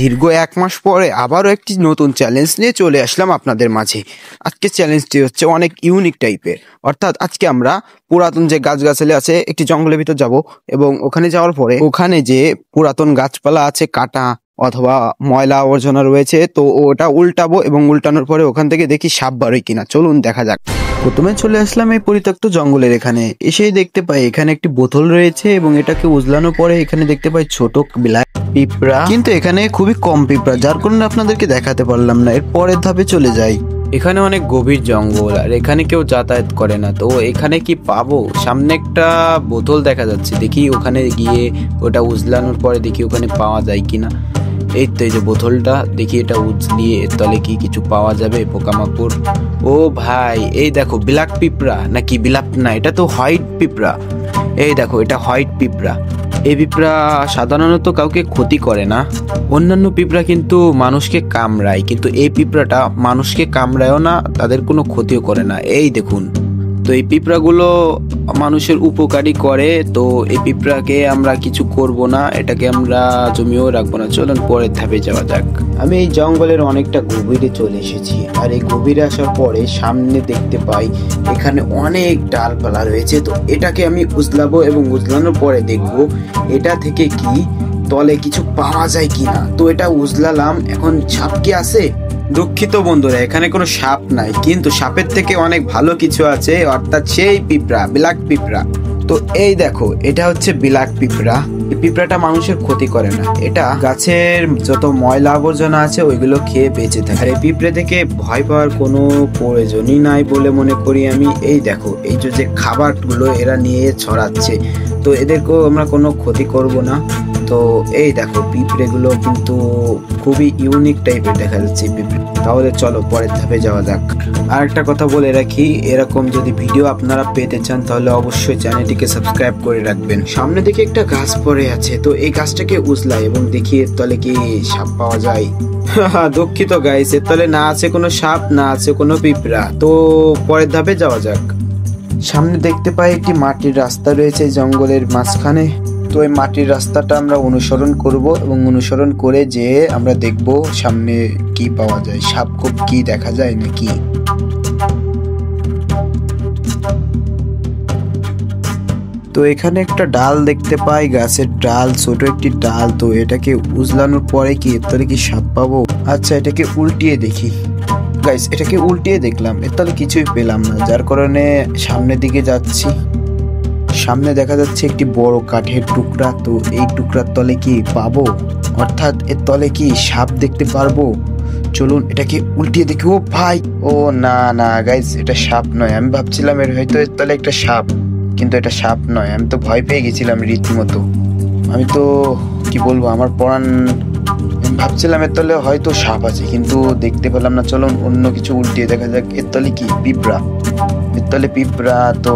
দীর্ঘ 1 মাস পরে আবারও একটি নতুন চ্যালেঞ্জ নিয়ে চলে আসলাম আপনাদের মাঝে। আজকের চ্যালেঞ্জটি হচ্ছে অনেক ইউনিক টাইপের, অর্থাৎ আজকে আমরা পুরাতন যে গাছগাছালি আছে একটি জঙ্গলের ভিতর যাব এবং ওখানে যাওয়ার পরে ওখানে যে পুরাতন গাছপালা আছে কাটা অথবা ময়লা আবর্জনা রয়েছে তো ওটা উল্টাবো এবং উল্টানোর পরে ওখান থেকে দেখি সাপ বাড়ই কিনা। চলুন দেখা যাক। প্রথমে চলে আসলাম এই পরিত্যক্ত জঙ্গলের এখানে, এসেই দেখতে পাই এখানে একটি বোতল রয়েছে এবং এটাকে উজলানোর পরে এখানে দেখতে পাই ছোট ব্ল্যাক পিঁপড়া, কিন্তু এখানে খুবই কম পিঁপড়া যার কারণে আপনাদেরকে দেখাতে পারলাম না। এর পরের ধাপে চলে যাই। এখানে অনেক গভীর জঙ্গল আর এখানে কেউ যাতায়াত করে না, তো এখানে কি পাবো? সামনে একটা বোতল দেখা যাচ্ছে, দেখি ওখানে গিয়ে ওটা উজলানোর পরে দেখি ওখানে পাওয়া যায় কিনা। এই তো এই যে বোতলটা, দেখি এটা উজলিয়ে এর তলে কি কিছু পাওয়া যাবে পোকামাকড়। ও ভাই এই দেখো ব্ল্যাক পিঁপড়া, নাকি ব্ল্যাক না, এটা তো হোয়াইট পিঁপড়া। এই দেখো এটা হোয়াইট পিঁপড়া। এই পিঁপড়া সাধারণত কাউকে ক্ষতি করে না, অন্যান্য পিঁপড়া কিন্তু মানুষকে কামড়ায়, কিন্তু এই পিঁপড়াটা মানুষকে কামড়ায়ও না, তাদের কোনো ক্ষতিও করে না। এই দেখুন, তো এই পিঁপড়াগুলো মানুষের উপকারী করে, তো এই পিঁপড়াকে আমরা কিছু করব না, এটাকে আমরা জমিয়েও রাখবো না। চলুন পরের ধাপে যাওয়া যাক। আমি এই জঙ্গলের অনেকটা গভীরে চলে এসেছি, আর এই গভীরে আসার পরে সামনে দেখতে পাই এখানে অনেক ডালপালা রয়েছে, তো এটাকে আমি উজলাবো এবং উজলানোর পরে দেখবো এটা থেকে কি তলে কিছু পাওয়া যায় কিনা। তো এটা উজলালাম, এখন সাপ কি আছে? দুঃখিত বন্ধুরা, এখানে কোনো সাপ নাই, কিন্তু সাপের থেকে অনেক ভালো কিছু আছে, অর্থাৎ সেই পিঁপড়া, ব্ল্যাক পিঁপড়া। তো এই দেখো এটা হচ্ছে ব্ল্যাক পিঁপড়া। এই পিঁপড়াটা মানুষের ক্ষতি করে না, এটা গাছের যত ময়লা আবর্জনা আছে ওইগুলো খেয়ে বেঁচে থাকে। আর এই পিঁপড়ে থেকে ভয় পাওয়ার কোনো প্রয়োজনই নাই বলে মনে করি আমি। এই দেখো এই যে খাবারগুলো এরা নিয়ে ছড়াচ্ছে, তো এদেরকেও আমরা কোনো ক্ষতি করব না। তো এই দেখো পিঁপড়েগুলো কিন্তু খুবই ইউনিক টাইপের দেখা যাচ্ছে পিঁপড়ে। তাহলে চলো পরের ধাপে যাওয়া যাক। আর একটা কথা বলে রাখি, এরকম যদি ভিডিও আপনারা পেতে চান তাহলে অবশ্যই চ্যানেলটিকে সাবস্ক্রাইব করে রাখবেন। সামনে দিকে একটা গাছ পড়ে আছে, তো এই গাছটাকে উজলাই এবং দেখি এর তলে কি সাপ পাওয়া যায়। দুঃখিত গাইস, এর তলে না আছে কোনো সাপ, না আছে কোনো পিঁপড়া। তো পরের ধাপে যাওয়া যাক। সামনে দেখতে পাই একটি মাটির রাস্তা রয়েছে জঙ্গলের মাঝখানে, তো এই মাটির রাস্তাটা আমরা অনুসরণ করব এবং অনুসরণ করে যে আমরা দেখব সামনে কি পাওয়া যায়, সাপ খুব কি দেখা যায় নাকি। তো এখানে একটা ডাল দেখতে পাই, গাছের ডাল, ছোট একটি ডাল, তো এটাকে উজলানোর পরে কি এর তলে কি সাপ পাবো? আচ্ছা এটাকে উল্টিয়ে দেখি। গাইস এটাকে উল্টিয়ে দেখলাম, এর তলে কিছুই পেলাম না, যার কারণে সামনের দিকে যাচ্ছি। সামনে দেখা যাচ্ছে একটি বড় কাঠের টুকরা, তো এই টুকরার তলে কি পাবো, অর্থাৎ এর তলে কি সাপ দেখতে পারবো? চলুন এটাকে উল্টিয়ে দেখি। ও ভাই, ও না না গাইস, এটা সাপ নয়। আমি ভাবছিলাম এর হয়তো এর তলে একটা সাপ, কিন্তু এটা সাপ নয়। আমি তো ভয় পেয়ে গেছিলাম রীতিমতো। আমি তো কি বলবো, আমার পরাণ, ভাবছিলাম এর তলে হয়তো সাপ আছে, কিন্তু দেখতে পেলাম না। চলুন অন্য কিছু উল্টিয়ে দেখা যাক। এর তলে কি পিঁপড়া, এর তলে পিঁপড়া। তো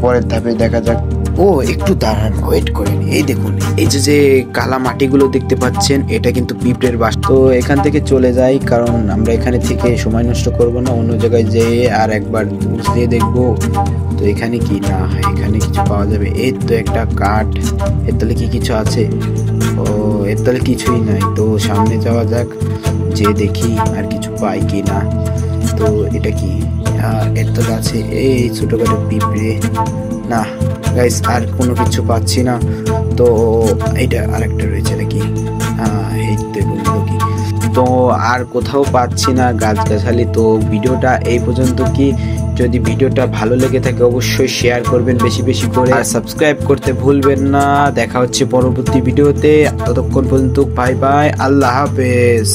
পরের ধাপে দেখা যাক। ও একটু দাঁড়ান, ওয়েট করেন। এই দেখুন এই যে কালা মাটিগুলো দেখতে পাচ্ছেন, এটা কিন্তু পিঁপড়ের বাস। তো এখান থেকে চলে যাই, কারণ আমরা এখানে থেকে সময় নষ্ট করব না, অন্য জায়গায় যেয়ে আর একবার বুঝিয়ে দেখবো। তো এখানে কি না, এখানে কিছু পাওয়া যাবে। এই তো একটা কাঠ, এর তলে কি কিছু আছে? ও এর তলে কিছুই নাই। তো সামনে যাওয়া যাক, যে দেখি আর কিছু পাই কি না। তো এটা কি, এর তলে আছে এই ছোটখাটো পিঁপড়ে। না গাইস, আর কোনো কিছু পাচ্ছি না। তো এটা আরেকটা রয়েছে নাকি? এই তো কি, তো আর কোথাও পাচ্ছি না গাছগাছালি। তো ভিডিওটা এই পর্যন্ত। কি যদি ভিডিওটা ভালো লেগে থাকে অবশ্যই শেয়ার করবেন বেশি বেশি করে, আর সাবস্ক্রাইব করতে ভুলবেন না। দেখা হচ্ছে পরবর্তী ভিডিওতে, ততক্ষণ পর্যন্ত বাই বাই, আল্লাহ হাফেজ।